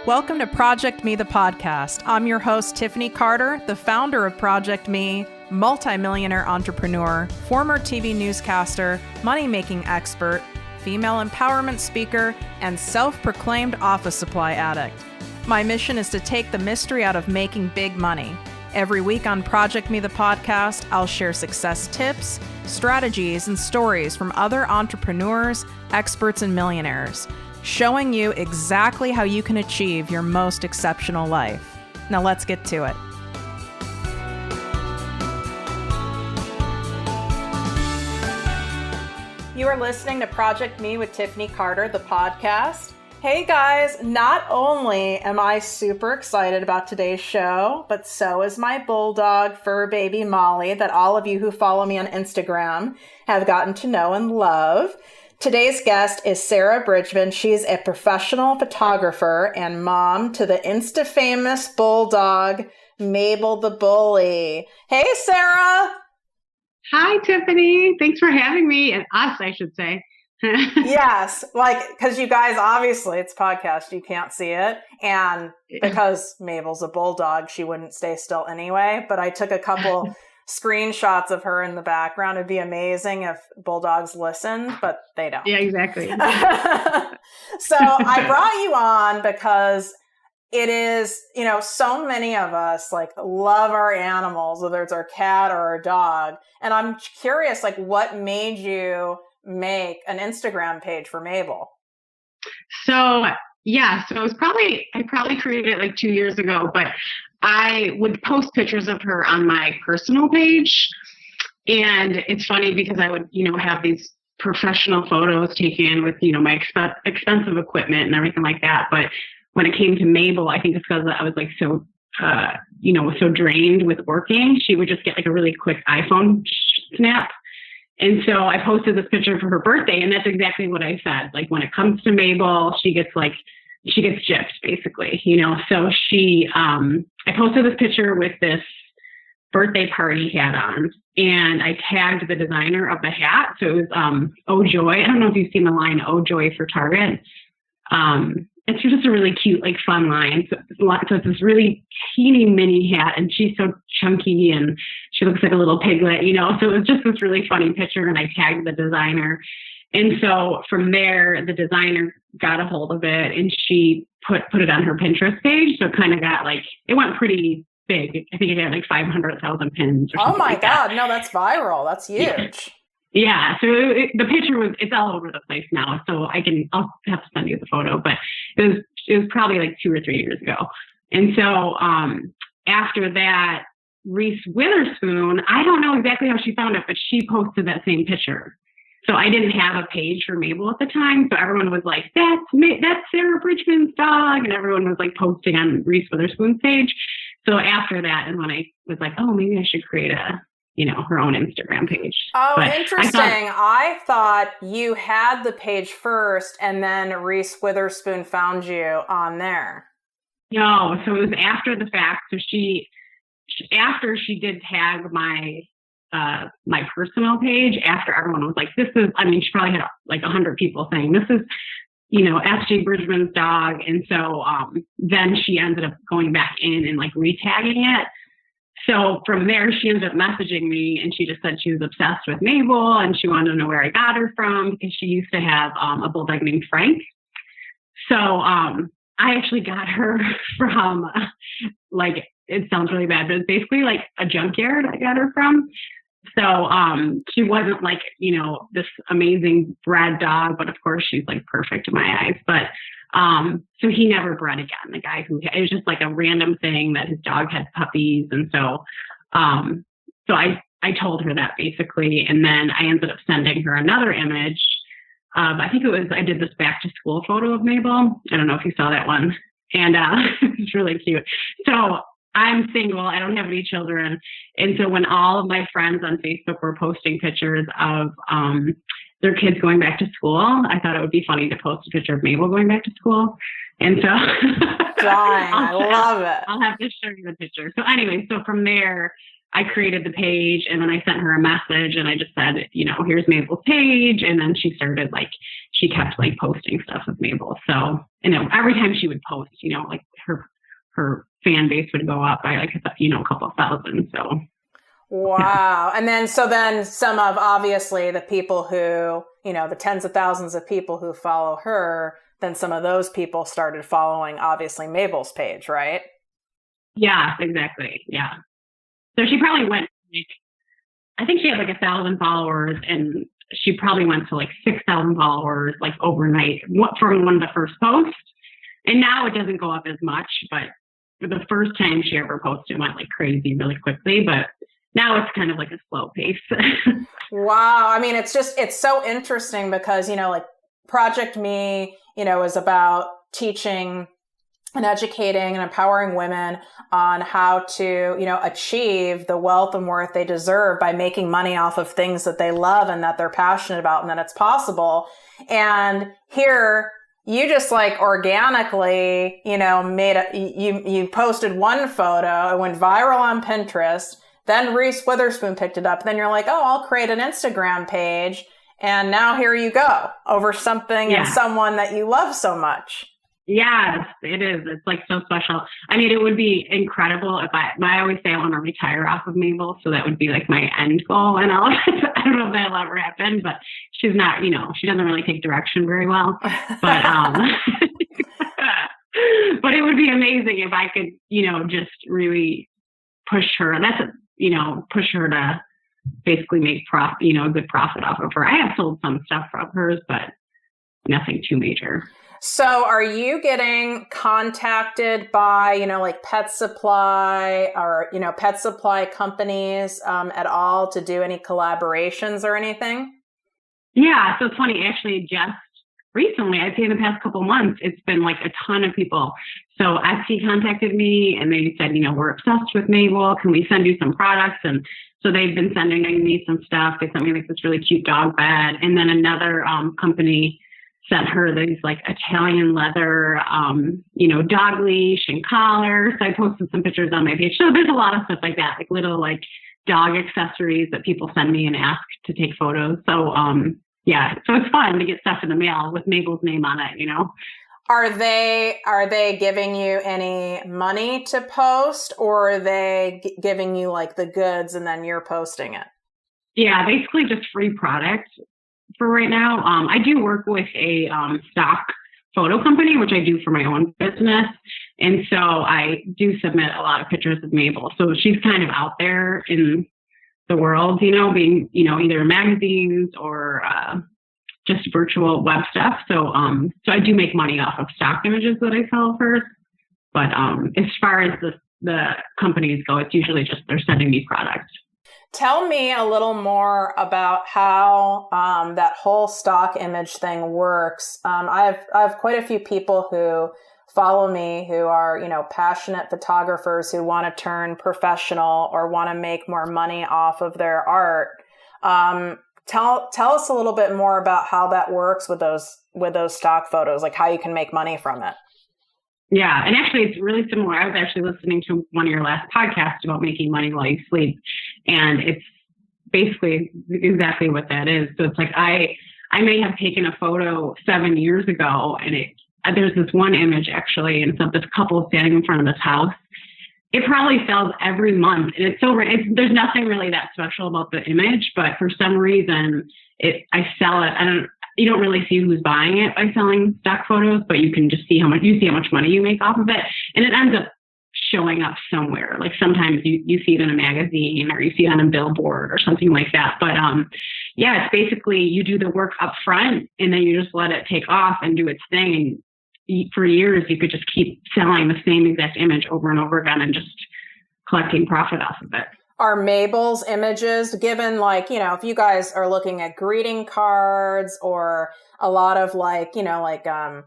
Welcome to ProjectME the Podcast. I'm your host, Tiffany Carter, the founder of ProjectME, multi-millionaire entrepreneur, former TV newscaster, money-making expert, female empowerment speaker, and self-proclaimed office supply addict. My mission is to take the mystery out of making big money. Every week on ProjectME the Podcast, I'll share success tips, strategies, and stories from other entrepreneurs, experts, and millionaires, showing you exactly how you can achieve your most exceptional life. Now let's get to it. You are listening to ProjectME with Tiffany Carter, the podcast. Hey guys, not only am I super excited about today's show, but so is my Bulldog fur baby Molly that all of you who follow me on Instagram have gotten to know and love. Today's guest is Sarah Bridgeman. She's a professional photographer and mom to the Insta-famous Bulldog, Mabel the Bully. Hey, Sarah. Hi, Tiffany. Thanks for having me, and us, I should say. Yes, because you guys, obviously, it's a podcast, you can't see it. And because Mabel's a bulldog, she wouldn't stay still anyway. But I took a couple screenshots of her in the background. It'd be amazing if bulldogs listened, but they don't. Yeah, exactly. So I brought you on because it is, so many of us love our animals, whether it's our cat or our dog. And I'm curious, what made you make an Instagram page for Mabel? So it was I probably created it 2 years ago, but I would post pictures of her on my personal page. And it's funny because I would, have these professional photos taken with, my expensive equipment and everything like that. But when it came to Mabel, I think it's because I was so drained with working, she would just get a really quick iPhone snap. And so I posted this picture for her birthday, and that's exactly what I said. When it comes to Mabel, she gets gypped, basically, So I posted this picture with this birthday party hat on, and I tagged the designer of the hat. So it was Oh Joy. I don't know if you've seen the line Oh Joy for Target. It's just a really cute, fun line. So it's this really teeny mini hat, and she's so chunky, and she looks like a little piglet, So it was just this really funny picture, and I tagged the designer. And so from there, the designer got a hold of it, and she put it on her Pinterest page. So it kind of got it went pretty big. I think it had 500,000 pins. Or oh my God! That. No, that's viral. That's huge. Yeah, so the picture it's all over the place now, so I'll have to send you the photo, but it was probably 2 or 3 years ago. And so after that, Reece Witherspoon, I don't know exactly how she found it, but she posted that same picture. So I didn't have a page for Mabel at the time, so everyone was like, that's Sarah Bridgeman's dog, and everyone was posting on Reece Witherspoon's page. So after that, and when I was oh, maybe I should create her own Instagram page. Oh, but interesting. I thought you had the page first and then Reece Witherspoon found you on there. No, so it was after the fact. So after she did tag my personal page, after everyone was she probably had 100 people saying, this is, SG Bridgeman's dog. And so then she ended up going back in and re-tagging it. So from there, she ended up messaging me, and she just said she was obsessed with Mabel, and she wanted to know where I got her from, because she used to have a bulldog named Frank. So I actually got her from, it sounds really bad, but it's basically a junkyard I got her from. So she wasn't this amazing bred dog, but of course she's perfect in my eyes. But so he never bred again. The guy it was just a random thing that his dog had puppies. And so, so I told her that basically, and then I ended up sending her another image. I think I did this back to school photo of Mabel. I don't know if you saw that one. And it's really cute. So I'm single. I don't have any children. And so when all of my friends on Facebook were posting pictures of their kids going back to school, I thought it would be funny to post a picture of Mabel going back to school. And so I love it. I'll have to show you the picture. So anyway, so from there, I created the page, and then I sent her a message, and I just said, here's Mabel's page. And then she started she kept like posting stuff with Mabel. So, and every time she would post, like her fan base would go up by like, a couple thousand. So. Wow. Yeah. And then some of obviously the people who, the tens of thousands of people who follow her, then some of those people started following obviously Mabel's page, right? Yeah, exactly. Yeah. So she probably went, I think she had like 1,000 followers, and she probably went to like 6,000 followers like overnight from one of the first posts. And now it doesn't go up as much, but for the first time she ever posted, it went like crazy really quickly. But now it's kind of like a slow pace. Wow. I mean, it's so interesting because, like ProjectME, is about teaching and educating and empowering women on how to, achieve the wealth and worth they deserve by making money off of things that they love and that they're passionate about, and that it's possible. And here you just like organically, you posted one photo, it went viral on Pinterest. Then Reece Witherspoon picked it up. Then you're like, oh, I'll create an Instagram page. And now here you go over something and someone that you love so much. Yes, it is. It's like so special. I mean, it would be incredible if I always say I want to retire off of Mabel. So that would be like my end goal. And I don't know if that'll ever happen, but she's not, she doesn't really take direction very well. But, but it would be amazing if I could, just really push her. Push her to basically make a good profit off of her. I have sold some stuff from hers, but nothing too major. So are you getting contacted by, like pet supply or, pet supply companies at all to do any collaborations or anything? Yeah. So it's funny, actually, just recently, I'd say in the past couple months, it's been like a ton of people. So Etsy contacted me and they said, we're obsessed with Mabel. Can we send you some products? And so they've been sending me some stuff. They sent me like this really cute dog bed. And then another company sent her these like Italian leather, dog leash and collar. So I posted some pictures on my page. So there's a lot of stuff like that, like little like dog accessories that people send me and ask to take photos. So, so it's fun to get stuff in the mail with Mabel's name on it, Are they giving you any money to post, or are they giving you like the goods and then you're posting it? Yeah, basically just free product for right now. I do work with a stock photo company, which I do for my own business. And so I do submit a lot of pictures of Mabel. So she's kind of out there in the world, being, either magazines or just virtual web stuff. So I do make money off of stock images that I sell of hers. But as far as the companies go, it's usually just they're sending me products. Tell me a little more about how that whole stock image thing works. I have quite a few people who follow me who are, passionate photographers who want to turn professional or want to make more money off of their art. Tell us a little bit more about how that works with those stock photos, like how you can make money from it. Yeah. And actually it's really similar. I was actually listening to one of your last podcasts about making money while you sleep. And it's basically exactly what that is. So it's like, I may have taken a photo 7 years ago, and there's this one image actually, and it's of this couple standing in front of this house. It probably sells every month. And there's nothing really that special about the image, but for some reason I sell it. You don't really see who's buying it by selling stock photos, but you can just see how much money you make off of it. And it ends up showing up somewhere. Like sometimes you see it in a magazine or you see it on a billboard or something like that. But it's basically you do the work up front and then you just let it take off and do its thing. And for years, you could just keep selling the same exact image over and over again and just collecting profit off of it. Are Mabel's images given if you guys are looking at greeting cards or a lot of like PetSmart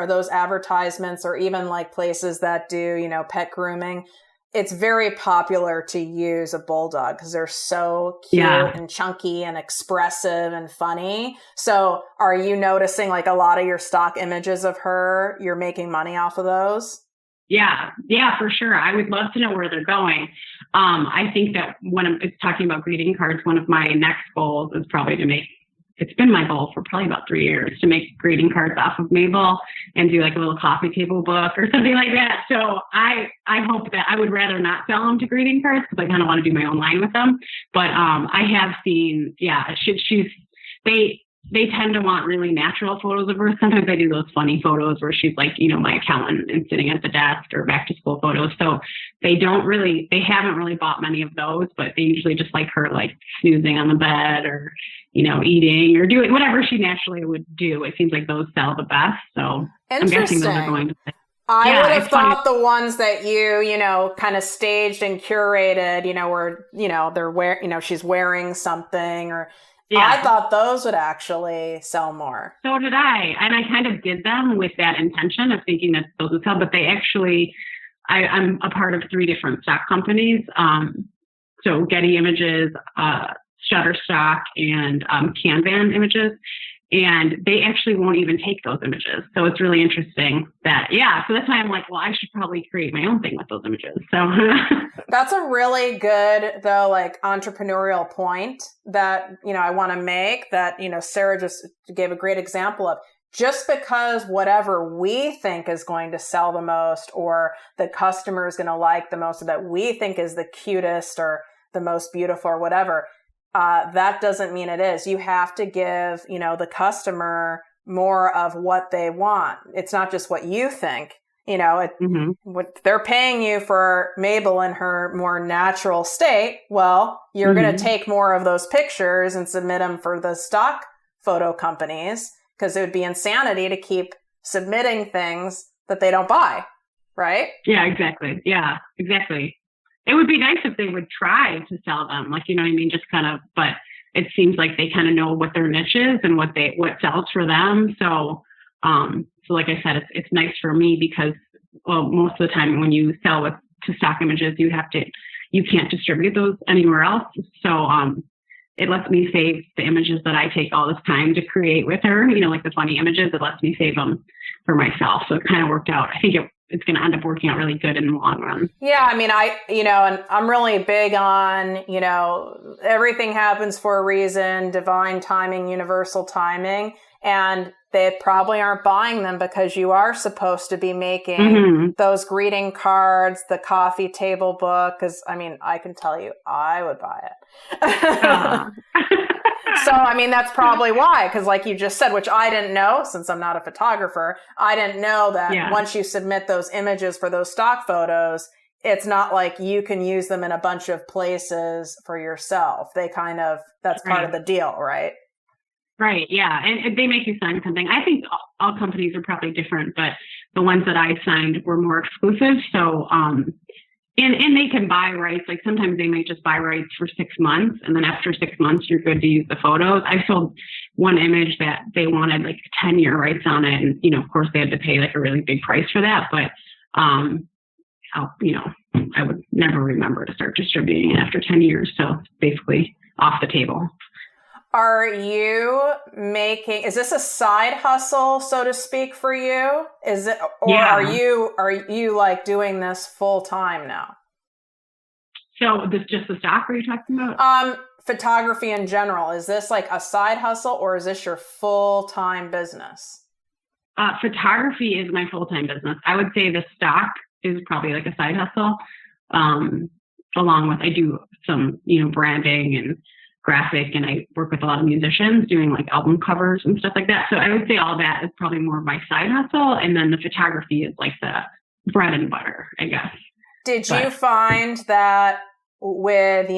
or those advertisements or even like places that do, pet grooming, it's very popular to use a Bulldog because they're so cute and chunky and expressive and funny. So are you noticing like a lot of your stock images of her, you're making money off of those? Yeah, for sure. I would love to know where they're going. I think that when it's talking about greeting cards, one of my next goals is probably to make it's been my goal for probably about 3 years to make greeting cards off of Mabel and do like a little coffee table book or something like that. So I hope that I would rather not sell them to greeting cards because I kind of want to do my own line with them. But I have seen, they tend to want really natural photos of her. Sometimes I do those funny photos where she's like, my accountant and sitting at the desk, or back to school photos. So they haven't really bought many of those, but they usually just like her like snoozing on the bed or, eating or doing whatever she naturally would do. It seems like those sell the best. So I'm guessing those are going to I would have thought the ones that you kind of staged and curated, where, they're she's wearing something or, yeah. I thought those would actually sell more. So did I. And I kind of did them with that intention of thinking that those would sell, but they actually, I'm a part of 3 different stock companies. So Getty Images, Shutterstock, and Canvan Images. And they actually won't even take those images. So it's really interesting that, so that's why I'm like, well, I should probably create my own thing with those images. So that's a really good, though, like entrepreneurial point that, I want to make that, Sarah just gave a great example of. Just because whatever we think is going to sell the most or the customer is going to like the most or that we think is the cutest or the most beautiful or whatever, that doesn't mean it is. You have to give, the customer more of what they want. It's not just what you think, what they're paying you for Mabel in her more natural state. Well, you're going to take more of those pictures and submit them for the stock photo companies because it would be insanity to keep submitting things that they don't buy. Right? Yeah, exactly. Yeah, exactly. It would be nice if they would try to sell them, like, just kind of, but it seems like they kind of know what their niche is and what sells for them. So like I said, it's nice for me because, well, most of the time when you sell to stock images, you can't distribute those anywhere else. So, it lets me save the images that I take all this time to create with her, like the funny images, it lets me save them for myself. So it kind of worked out. I think it's going to end up working out really good in the long run. Yeah. I mean, and I'm really big on, everything happens for a reason, divine timing, universal timing. And they probably aren't buying them because you are supposed to be making those greeting cards, the coffee table book. Cause I can tell you, I would buy it. So, that's probably why, because like you just said, which I didn't know since I'm not a photographer, I didn't know that once you submit those images for those stock photos, it's not like you can use them in a bunch of places for yourself. That's part of the deal, right? Right. Yeah. And they make you sign something. I think all companies are probably different, but the ones that I signed were more exclusive. So, and they can buy rights. Like sometimes they may just buy rights for 6 months. And then after 6 months, you're good to use the photos. I sold one image that they wanted like 10-year rights on it. And, of course they had to pay like a really big price for that. But, I would never remember to start distributing it after 10 years. So basically off the table. Are you is this a side hustle, so to speak, for you? Is it, or are you like doing this full time now? So this just the stock are you talking about? Photography in general. Is this like a side hustle or is this your full-time business? Photography is my full-time business. I would say the stock is probably like a side hustle. Along with, I do some, branding and graphic, and I work with a lot of musicians doing like album covers and stuff like that. So I would say all that is probably more of my side hustle. And then the photography is like the bread and butter, I guess. Did you find that with,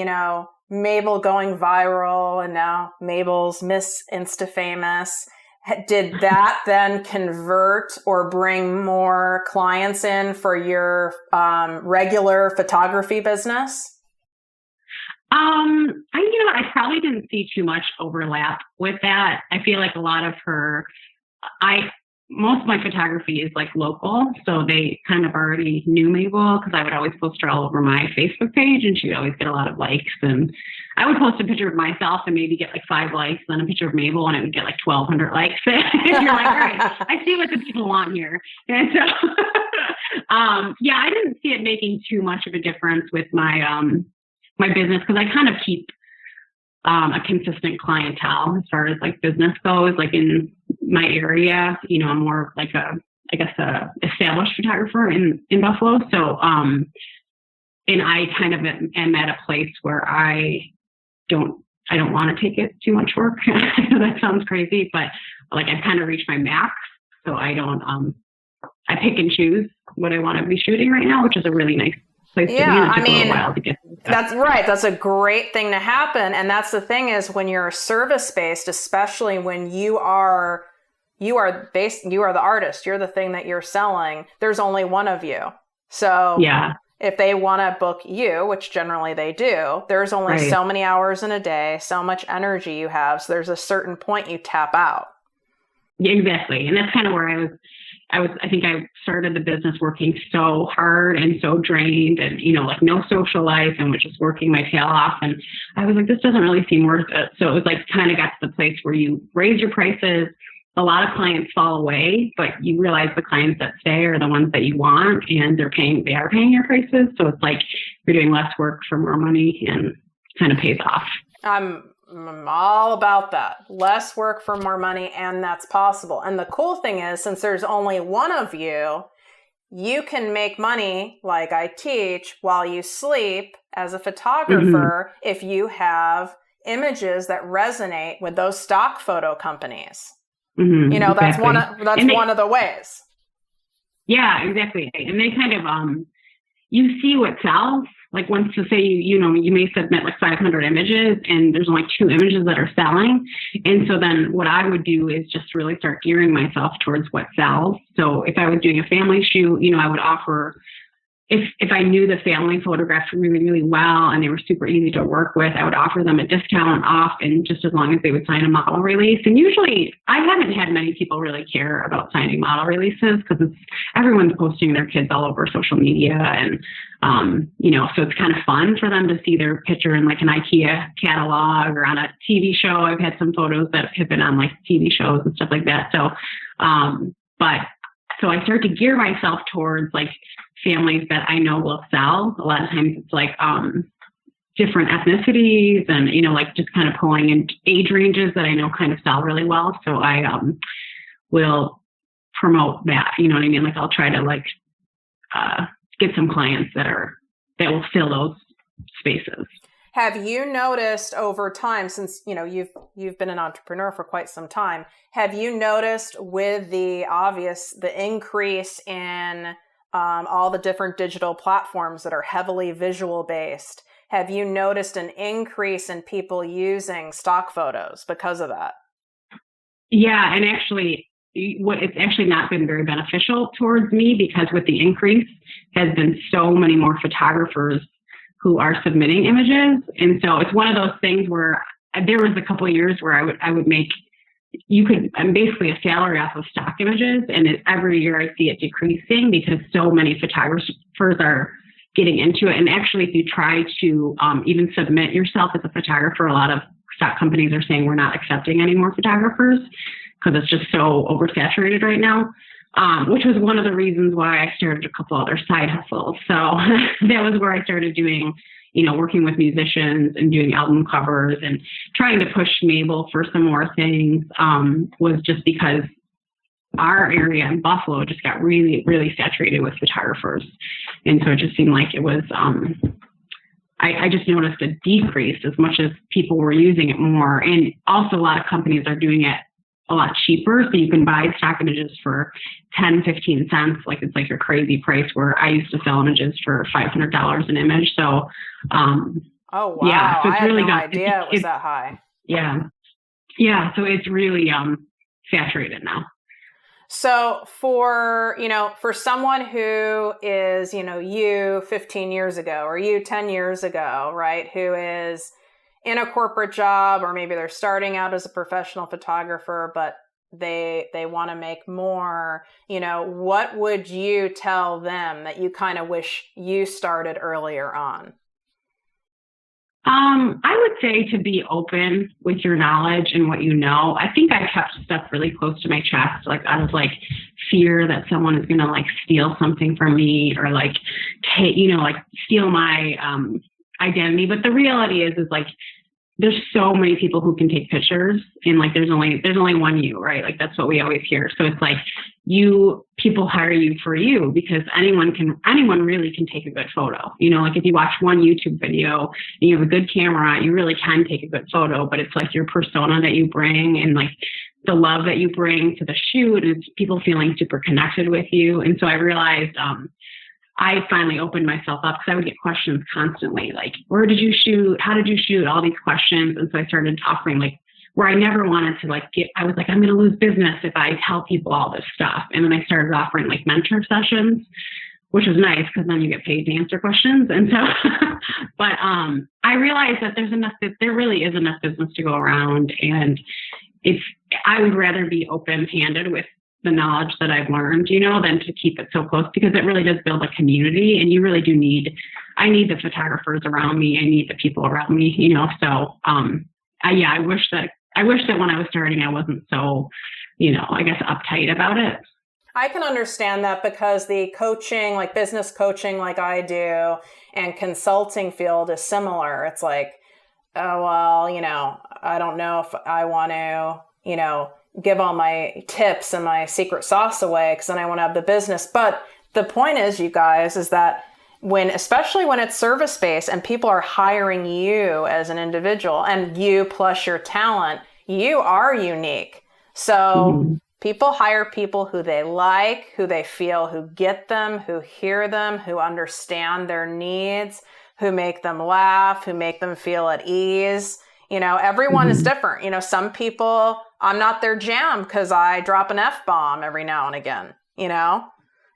Mabel going viral and now Mabel's Miss Insta Famous, did that then convert or bring more clients in for your regular photography business? I probably didn't see too much overlap with that. I feel like a lot of most of my photography is like local. So they kind of already knew Mabel because I would always post her all over my Facebook page and she would always get a lot of likes. And I would post a picture of myself and maybe get like 5 likes, then a picture of Mabel and it would get like 1,200 likes. And you're like, all right, I see what the people want here. And so, I didn't see it making too much of a difference with my, my business because I kind of keep a consistent clientele as far as like business goes. Like in my area, you know, I'm more like a established photographer in Buffalo. So, and I kind of am at a place where I don't want to take it too much work. That sounds crazy, but like I've kind of reached my max. So I don't, I pick and choose what I want to be shooting right now, which is a really nice place to be. And it took a little while to get that. That's right. That's a great thing to happen. And that's the thing is when you're service-based, especially when you are the artist, you're the thing that you're selling, there's only one of you. So yeah, if they want to book you, which generally they do, there's only so many hours in a day, so much energy you have. So there's a certain point you tap out. Yeah, exactly. And that's kind of where I think I started the business working so hard and so drained and, you know, like no social life and was just working my tail off. And I was like, this doesn't really seem worth it. So it was like kind of got to the place where you raise your prices. A lot of clients fall away, but you realize the clients that stay are the ones that you want and they are paying your prices. So it's like you're doing less work for more money and kind of pays off. I'm all about that. Less work for more money, and that's possible. And the cool thing is, since there's only one of you, you can make money like I teach while you sleep as a photographer if you have images that resonate with those stock photo companies. Mm-hmm, you know, that's one of the ways. Yeah, exactly. And they kind of, you see what sells. Like once to say, you know, you may submit like 500 images and there's only 2 images that are selling. And so then what I would do is just really start gearing myself towards what sells. So if I was doing a family shoot, you know, I would offer, if I knew the family photographed really, really well and they were super easy to work with, I would offer them a discount off, and just as long as they would sign a model release. And usually I haven't had many people really care about signing model releases because everyone's posting their kids all over social media. And, you know, so it's kind of fun for them to see their picture in like an IKEA catalog or on a TV show. I've had some photos that have been on like TV shows and stuff like that. So, so I start to gear myself towards like families that I know will sell. A lot of times it's like different ethnicities and, you know, like just kind of pulling in age ranges that I know kind of sell really well. So I will promote that, you know what I mean? Like I'll try to like get some clients that will fill those spaces. Have you noticed over time, since, you know, you've been an entrepreneur for quite some time, have you noticed with the increase in all the different digital platforms that are heavily visual based, have you noticed an increase in people using stock photos because of that? Yeah, and actually, it's actually not been very beneficial towards me because with the increase has been so many more photographers who are submitting images. And so it's one of those things where there was a couple of years where I would make, I'm basically a salary off of stock images. And every year I see it decreasing because so many photographers are getting into it. And actually, if you try to even submit yourself as a photographer, a lot of stock companies are saying we're not accepting any more photographers because it's just so oversaturated right now. Which was one of the reasons why I started a couple other side hustles. So that was where I started doing, you know, working with musicians and doing album covers and trying to push Mabel for some more things, was just because our area in Buffalo just got really, really saturated with photographers. And so it just seemed like it was, I just noticed a decrease as much as people were using it more. And also a lot of companies are doing it a lot cheaper. So you can buy stock images for 10, 15 cents. Like it's like a crazy price where I used to sell images for $500 an image. So, oh, wow. Yeah, so it's I really had no idea it was that high. Yeah. Yeah. So it's really, saturated now. So for someone who is, you know, you 15 years ago or you 10 years ago, right, who is in a corporate job, or maybe they're starting out as a professional photographer, but they want to make more, you know, what would you tell them that you kind of wish you started earlier on? I would say to be open with your knowledge and what you know. I think I kept stuff really close to my chest, like out of like fear that someone is going to like steal something from me or like take, you know, like steal my identity. But the reality is like there's so many people who can take pictures, and like there's only one you, right? Like that's what we always hear. So it's like people hire you for you because anyone really can take a good photo. You know, like if you watch one YouTube video and you have a good camera, you really can take a good photo, but it's like your persona that you bring and like the love that you bring to the shoot, and it's people feeling super connected with you. And so I realized, I finally opened myself up because I would get questions constantly, like, where did you shoot? How did you shoot? All these questions. And so I started offering like, where I never wanted to like I was like, I'm going to lose business if I tell people all this stuff. And then I started offering like mentor sessions, which was nice because then you get paid to answer questions. And so, but I realized that there really is enough business to go around. And I would rather be open-handed with the knowledge that I've learned, you know, than to keep it so close, because it really does build a community, and you really do I need the photographers around me. I need the people around me, you know? So, I wish that when I was starting, I wasn't so, you know, I guess uptight about it. I can understand that because the coaching, like business coaching, like I do, and consulting field is similar. It's like, oh, well, you know, I don't know if I want to, you know, give all my tips and my secret sauce away because then I want to have the business. But the point is, you guys, is that especially when it's service-based and people are hiring you as an individual and you plus your talent, you are unique. So people hire people who they like, who they feel, who get them, who hear them, who understand their needs, who make them laugh, who make them feel at ease. You know, everyone is different. You know, some people, I'm not their jam because I drop an F-bomb every now and again, you know?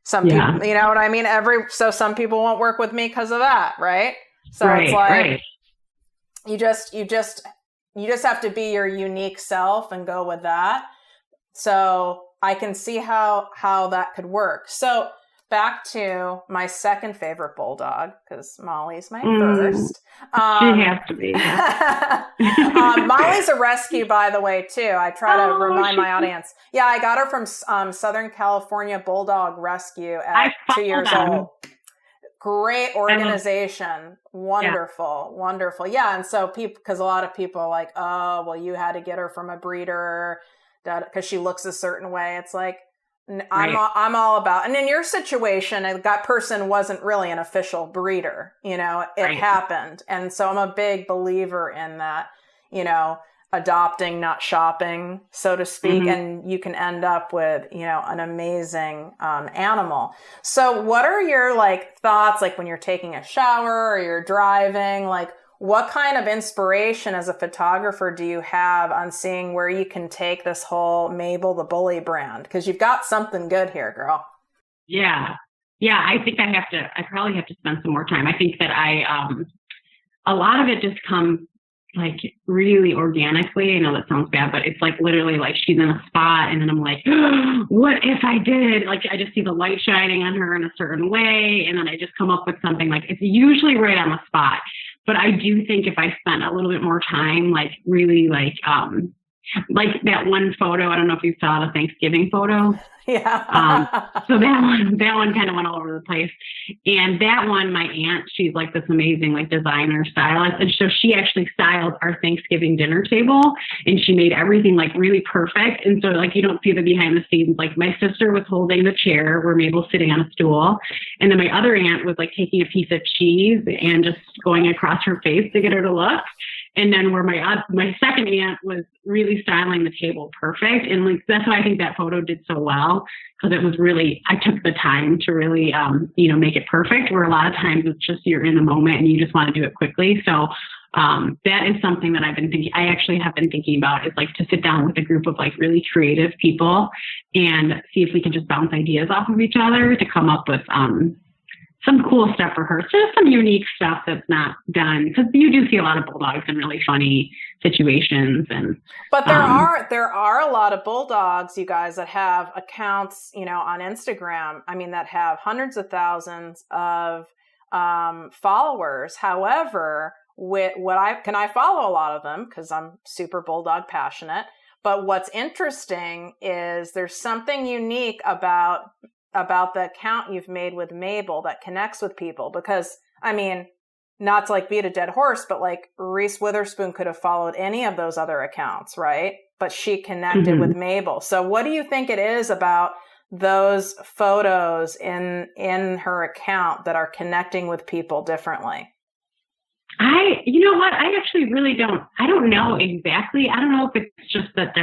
Some people, you know what I mean? So some people won't work with me because of that, right? So it's like, you just have to be your unique self and go with that. So I can see how that could work. So back to my second favorite Bulldog, because Molly's my first. She has to be. Molly's a rescue, by the way, too. I try to remind my audience. Yeah, I got her from Southern California Bulldog Rescue at 2 years old. Great organization. Wonderful. Wonderful. Yeah. And so because a lot of people are like, oh, well, you had to get her from a breeder because she looks a certain way. It's like, I'm all about, and in your situation, that person wasn't really an official breeder, you know, it happened. And so I'm a big believer in that, you know, adopting, not shopping, so to speak. And you can end up with, you know, an amazing animal. So what are your like thoughts, like when you're taking a shower or you're driving, like what kind of inspiration as a photographer do you have on seeing where you can take this whole Mabel the Bully brand? Because you've got something good here, girl. Yeah. I think I probably have to spend some more time. I think that a lot of it just comes like really organically. I know that sounds bad, but it's like literally like she's in a spot and then I'm like, oh, what if I did? Like I just see the light shining on her in a certain way. And then I just come up with something like, it's usually right on the spot. But I do think if I spent a little bit more time, like really like that one photo, I don't know if you saw the Thanksgiving photo. Yeah. So that one kind of went all over the place. And that one, my aunt, she's like this amazing like designer stylist. And so she actually styled our Thanksgiving dinner table and she made everything like really perfect. And so like you don't see the behind the scenes. Like my sister was holding the chair where Mabel's sitting on a stool. And then my other aunt was like taking a piece of cheese and just going across her face to get her to look. And then where my second aunt was really styling the table perfect. And like, that's why I think that photo did so well, because it was really, I took the time to really, make it perfect, where a lot of times it's just, you're in the moment and you just want to do it quickly. So that is something that I actually have been thinking about, is like to sit down with a group of like really creative people and see if we can just bounce ideas off of each other to come up with, some cool stuff for her. So just some unique stuff that's not done, because you do see a lot of Bulldogs in really funny situations. But there are a lot of Bulldogs, you guys, that have accounts, you know, on Instagram. I mean, that have hundreds of thousands of followers. However, I follow a lot of them because I'm super Bulldog passionate. But what's interesting is there's something unique about the account you've made with Mabel that connects with people, because I mean, not to like beat a dead horse, but like Reece Witherspoon could have followed any of those other accounts, right? But she connected with Mabel. So what do you think it is about those photos in her account that are connecting with people differently? You know what? I actually really I don't know exactly. I don't know if it's just that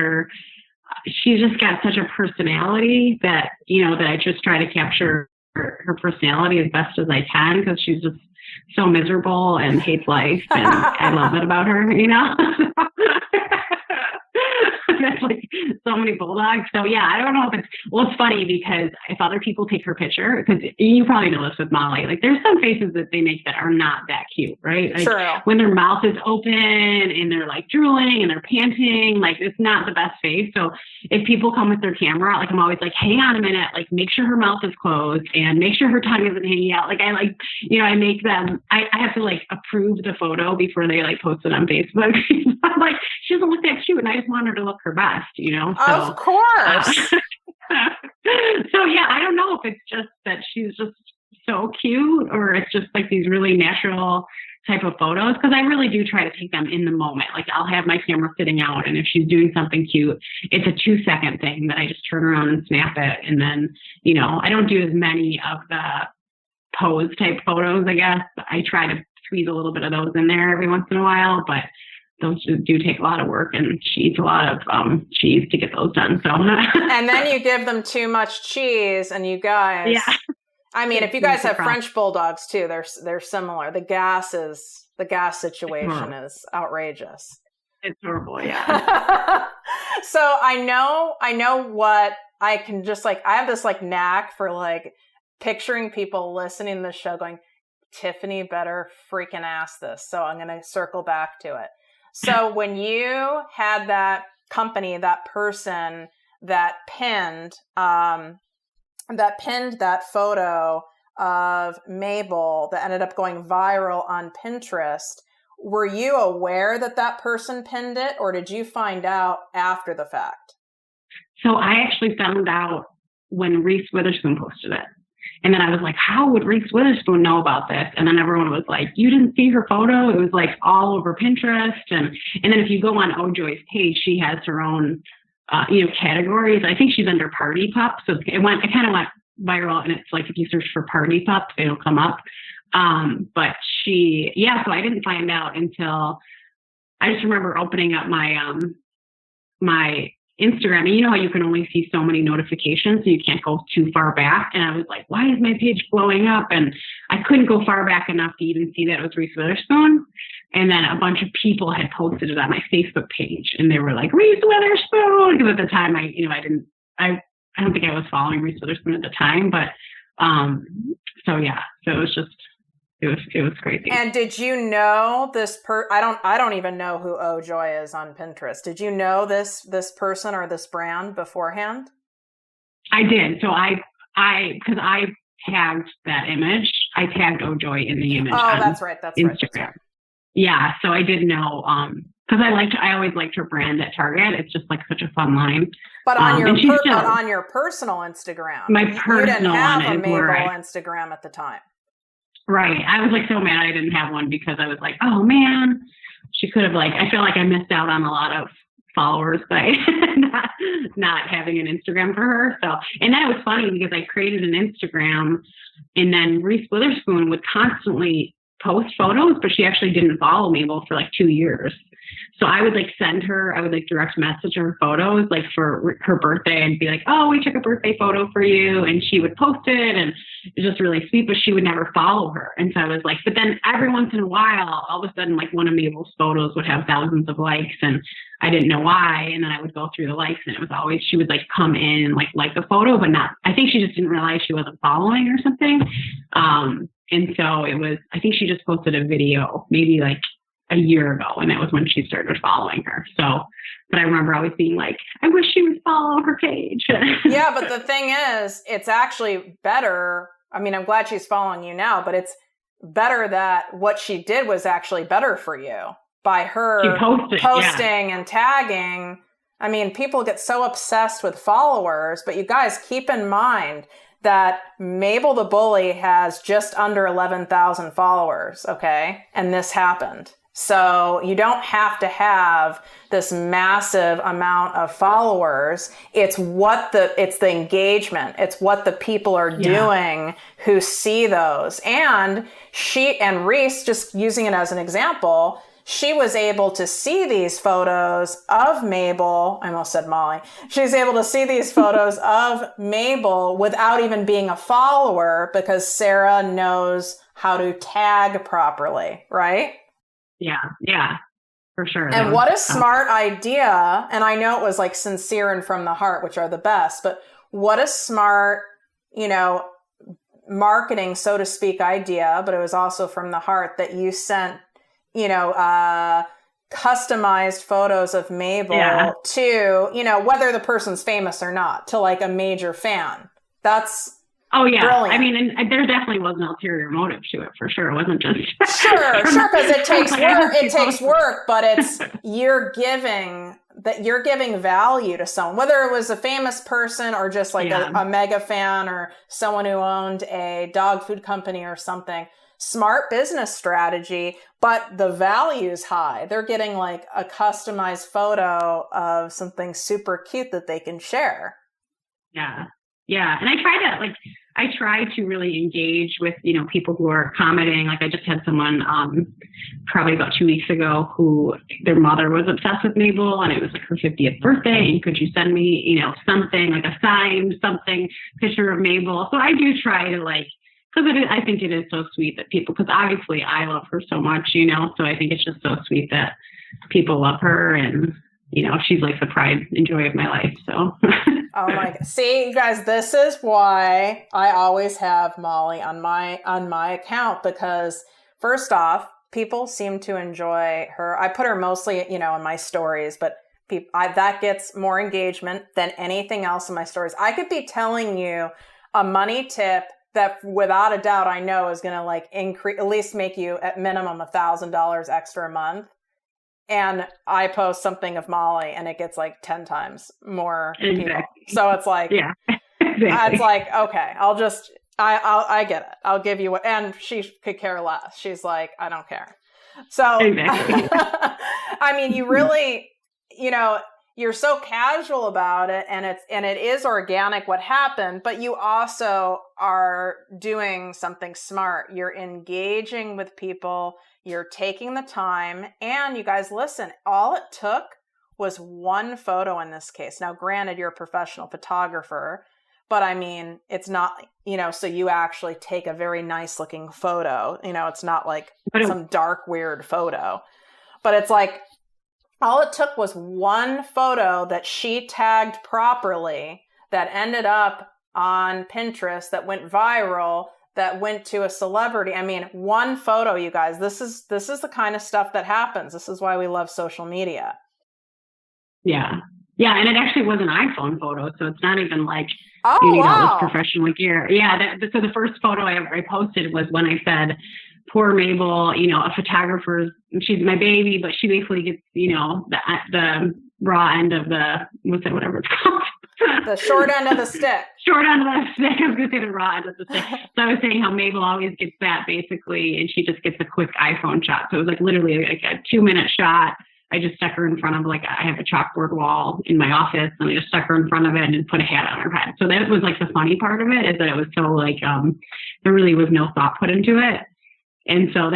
she's just got such a personality that, that I just try to capture her personality as best as I can, because she's just so miserable and hates life, and I love it about her, That's like so many bulldogs. So yeah, I don't know if it's funny because if other people take her picture, because you probably know this with Molly, like there's some faces that they make that are not that cute, right? Like True. When their mouth is open and they're like drooling and they're panting, like it's not the best face. So if people come with their camera, like I'm always like, hang on a minute, like make sure her mouth is closed and make sure her tongue isn't hanging out. Like I make them, I have to like approve the photo before they like post it on Facebook. I'm like, she doesn't look that cute and I just want her to look her best, So, of course. So yeah, I don't know if it's just that she's just so cute or it's just like these really natural type of photos, because I really do try to take them in the moment. Like I'll have my camera sitting out, and if she's doing something cute, it's a 2-second thing that I just turn around and snap it. And then, I don't do as many of the pose type photos, I guess. I try to squeeze a little bit of those in there every once in a while, but those do take a lot of work, and she eats a lot of cheese to get those done. So, and then you give them too much cheese, and you guys, yeah. I mean, if you guys have French bulldogs too, they're similar. The gas situation is outrageous. It's horrible, yeah. So I know what I can just like. I have this like knack for like picturing people listening to the show going, Tiffany better freaking ask this. So I'm going to circle back to it. So when you had that company, that person that pinned that photo of Mabel that ended up going viral on Pinterest, were you aware that person pinned it, or did you find out after the fact? So I actually found out when Reece Witherspoon posted it. And then I was like, how would Reece Witherspoon know about this? And then everyone was like, you didn't see her photo? It was like all over Pinterest. And then if you go on Ojoy's page, she has her own, categories. I think she's under Party Pup. So it kind of went viral. And it's like, if you search for Party Pup, it'll come up. But so I didn't find out until I just remember opening up my, my Instagram, and you know how you can only see so many notifications, so you can't go too far back. And I was like, why is my page blowing up? And I couldn't go far back enough to even see that it was Reece Witherspoon. And then a bunch of people had posted it on my Facebook page, and they were like, Reece Witherspoon, because at the time I don't think I was following Reece Witherspoon at the time, but so it was just. It was crazy. And did you know this I don't even know who Ojoy is on Pinterest. Did you know this person or this brand beforehand? I did. So because I tagged that image, I tagged Ojoy in the image. Oh, that's right. That's Instagram. Right. Yeah. So I did know, because I always liked her brand at Target. It's just like such a fun line. But on your personal Instagram, my personal, you didn't have a Mabel right. Instagram at the time. Right. I was like so mad I didn't have one, because I was like, oh man, she could have I feel like I missed out on a lot of followers by not having an Instagram for her. So, and then it was funny because I created an Instagram, and then Reece Witherspoon would constantly post photos, but she actually didn't follow Mabel for 2 years. So I would direct message her photos for her birthday and be like, oh, we took a birthday photo for you. And she would post it, and it was just really sweet, but she would never follow her. And so I was like, but then every once in a while, all of a sudden, one of Mabel's photos would have thousands of likes, and I didn't know why. And then I would go through the likes, and it was always, she would come in and like the photo, but not, I think she just didn't realize she wasn't following or something. And so I think she just posted a video maybe a year ago, and that was when she started following her. So, but I remember always being like, I wish she would follow her page. Yeah, but the thing is, it's actually better. I mean, I'm glad she's following you now, but it's better that what she did was actually better for you by her posting and tagging. I mean, people get so obsessed with followers, but you guys keep in mind that Mabel the Bully has just under 11,000 followers, okay? And this happened. So you don't have to have this massive amount of followers. It's the engagement. It's what the people are doing who see those. And Reece, just using it as an example, she was able to see these photos of Mabel. I almost said Molly. She's able to see these photos of Mabel without even being a follower because Sarah knows how to tag properly, right? Yeah, for sure. And what a smart idea. And I know it was like sincere and from the heart, which are the best, but what a smart, marketing, so to speak, idea, but it was also from the heart that you sent, customized photos of Mabel to, whether the person's famous or not, to like a major fan. That's brilliant. I mean, and there definitely was an ulterior motive to it for sure. It wasn't just sure, because it takes work. It takes work, but it's you're giving value to someone, whether it was a famous person or just like a mega fan or someone who owned a dog food company or something. Smart business strategy, but the value's high. They're getting like a customized photo of something super cute that they can share. Yeah. And I try to really engage with, people who are commenting. Like I just had someone probably about 2 weeks ago who their mother was obsessed with Mabel and it was like her 50th birthday. And could you send me, something like a signed picture of Mabel? So I do try to because I think it is so sweet that people, because obviously I love her so much, so I think it's just so sweet that people love her and, she's like the pride and joy of my life. So. Oh my God. See, you guys, this is why I always have Molly on my account, because first off, people seem to enjoy her. I put her mostly, in my stories, but that gets more engagement than anything else in my stories. I could be telling you a money tip that without a doubt I know is going to increase, at least make you at minimum $1,000 extra a month. And I post something of Molly and it gets 10 times more people. So it's exactly. It's okay, I get it. I'll give you and she could care less. She's like, I don't care. So, exactly. I mean, you really, you're so casual about it and it is organic what happened, but you also are doing something smart. You're engaging with people. You're taking the time, and you guys listen, all it took was one photo in this case. Now, granted, you're a professional photographer, but I mean, it's not, so you actually take a very nice looking photo. It's not some dark, weird photo, but it's all it took was one photo that she tagged properly that ended up on Pinterest, that went viral, that went to a celebrity. I mean, one photo, you guys, this is the kind of stuff that happens. This is why we love social media. Yeah. And it actually was an iPhone photo. So it's not even wow. professional gear. Yeah. So the first photo I posted was when I said, poor Mabel, a photographer, she's my baby, but she basically gets, the raw end of whatever it's called. The short end of the stick. Short end of the stick. I was going to say the raw end of the stick. So I was saying how Mabel always gets that basically, and she just gets a quick iPhone shot. So it was literally a 2-minute shot. I just stuck her in front of I have a chalkboard wall in my office, and I just stuck her in front of it and put a hat on her head. So that was the funny part of it, is that it was so there really was no thought put into it. And so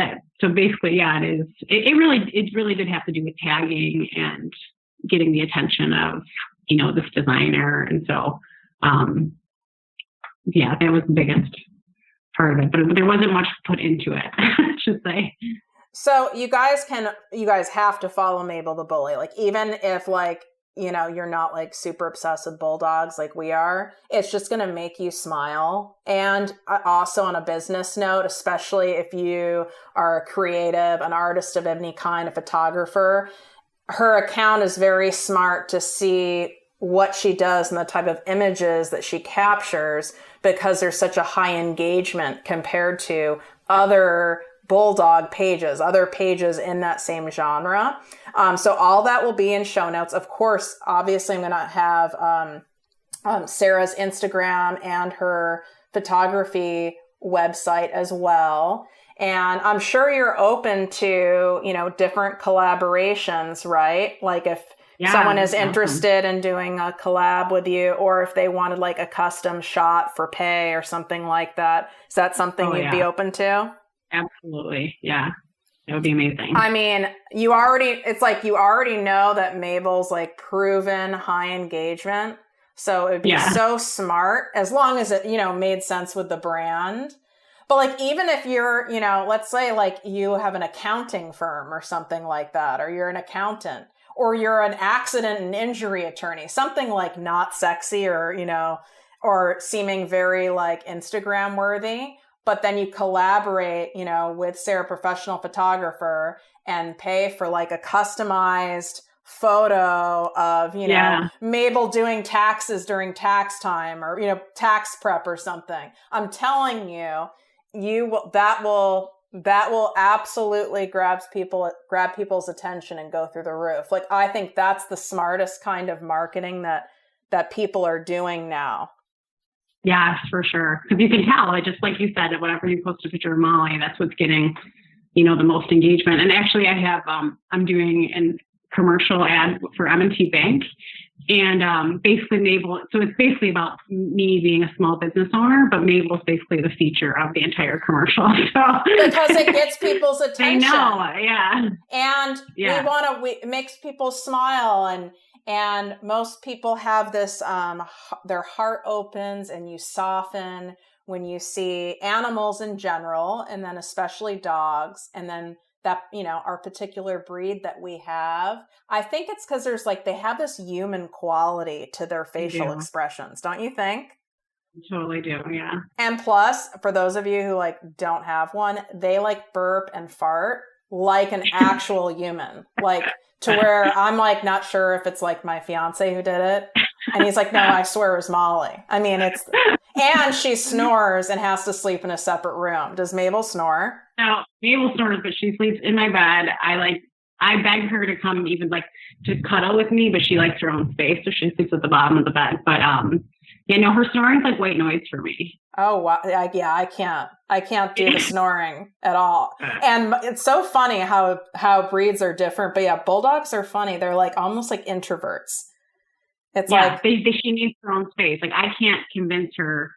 basically, yeah, it is. It really did have to do with tagging and getting the attention of, this designer. And so, that was the biggest part of it, but there wasn't much put into it, I should say. So you guys have to follow Mabel the Bully. Even if you're not super obsessed with bulldogs like we are, it's just going to make you smile. And also on a business note, especially if you are a creative, an artist of any kind, a photographer, her account is very smart to see what she does and the type of images that she captures, because there's such a high engagement compared to other Bulldog pages, other pages in that same genre. So all that will be in show notes. Of course, obviously I'm going to have Sarah's Instagram and her photography website as well. And I'm sure you're open to, different collaborations, right? Like if someone is interested in doing a collab with you, or if they wanted like a custom shot for pay or something like that. Is that something you'd be open to? Absolutely. Yeah. That would be amazing. I mean, you already know that Mabel's like proven high engagement. So it would be so smart as long as it, made sense with the brand. But like, even if you're, let's say like you have an accounting firm or something like that, or you're an accountant, or you're an accident and injury attorney, something like not sexy or, or seeming very like Instagram worthy, but then you collaborate, with Sarah, professional photographer, and pay for like a customized photo of, Mabel doing taxes during tax time, or, tax prep or something. I'm telling you, that will absolutely grab people's attention and go through the roof. Like, I think that's the smartest kind of marketing that people are doing now. Yeah, for sure. Because you can tell, just like you said, whenever you post a picture of Molly, that's what's getting, the most engagement. And actually I have, I'm doing a commercial ad for M&T Bank. And basically Mabel, so it's basically about me being a small business owner, but Mabel's basically the feature of the entire commercial. So because it gets people's attention. I know, yeah. And it makes people smile, and most people have this, their heart opens and you soften when you see animals in general, and then especially dogs, and then that, our particular breed that we have. I think it's because there's like, they have this human quality to their facial expressions. Don't you think? Totally do. Yeah. And plus, for those of you who like don't have one, they like burp and fart like an actual human, like to where I'm like, not sure if it's like my fiance who did it. And he's like, no, I swear it was Molly. I mean, and she snores and has to sleep in a separate room. Does Mabel snore? No, Mabel snores, but she sleeps in my bed. I beg her to come even like to cuddle with me, but she likes her own space. So she sleeps at the bottom of the bed. But, her snoring is like white noise for me. Oh, wow. Yeah, I can't do the snoring at all. And it's so funny how breeds are different. But yeah, bulldogs are funny. They're like almost like introverts. It's she needs her own space. Like I can't convince her.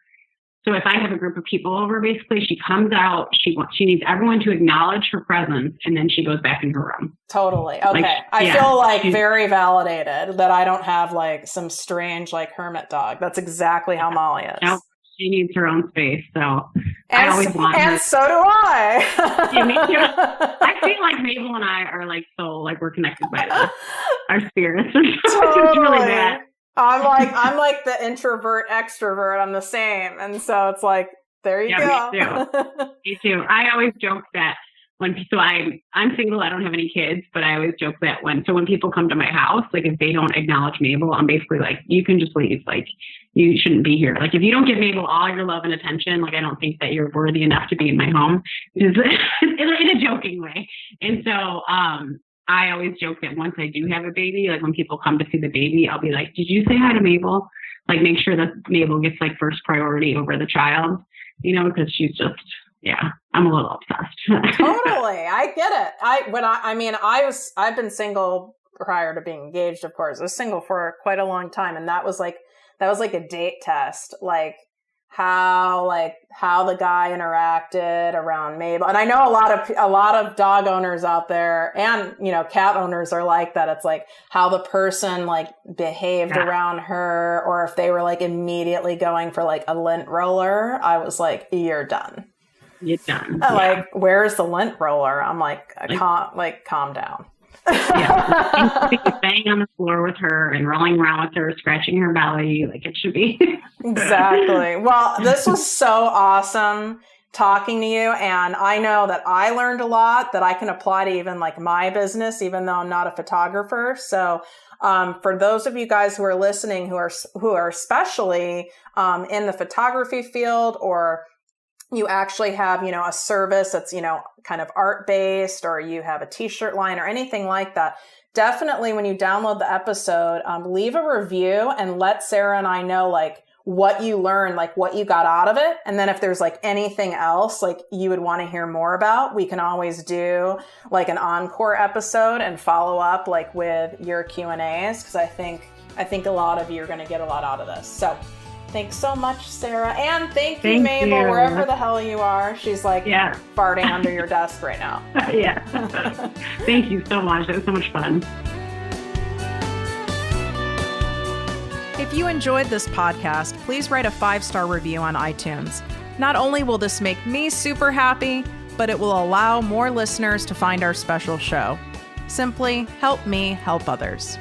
So if I have a group of people over, basically she comes out, she needs everyone to acknowledge her presence, and then she goes back in her room. Totally. Okay. I feel like very validated that I don't have like some strange like hermit dog. That's exactly how Molly is. Nope. She needs her own space. So I always want her. And so do I. Yeah, me too. I feel like Mabel and I are like we're connected by our spirits. Totally. It's really bad. I'm like the introvert extrovert. I'm the same. And so it's like, there you go. Me too. I always joke that I'm single, I don't have any kids, but I always joke that when people come to my house, like if they don't acknowledge Mabel, I'm basically like, you can just leave. Like you shouldn't be here. Like if you don't give Mabel all your love and attention, like I don't think that you're worthy enough to be in my home, in a joking way. And so, I always joke that once I do have a baby, like when people come to see the baby, I'll be like, did you say hi to Mabel? Like make sure that Mabel gets like first priority over the child, because she's just, I'm a little obsessed. Totally. I get it. I've been single prior to being engaged, of course. I was single for quite a long time. And that was like a date test, like how the guy interacted around Mabel. And I know a lot of dog owners out there and, cat owners are like that. It's like how the person like behaved around her, or if they were like immediately going for like a lint roller, I was like, you're done. You're done. Like, where's the lint roller? I'm like, calm down. Yeah, banging on the floor with her and rolling around with her, scratching her belly, like it should be. Exactly. Well, this was so awesome talking to you, and I know that I learned a lot that I can apply to even like my business, even though I'm not a photographer. So, for those of you guys who are listening, who are especially in the photography field, or you actually have, a service that's, kind of art based, or you have a t-shirt line or anything like that, definitely when you download the episode, leave a review and let Sarah and I know like what you learned, like what you got out of it. And then if there's like anything else like you would want to hear more about, we can always do like an encore episode and follow up like with your Q&As. Cause I think a lot of you are going to get a lot out of this. So thanks so much, Sarah. And thank you, Mabel, wherever the hell you are. She's like farting under your desk right now. Yeah. Thank you so much. It was so much fun. If you enjoyed this podcast, please write a 5-star review on iTunes. Not only will this make me super happy, but it will allow more listeners to find our special show. Simply help me help others.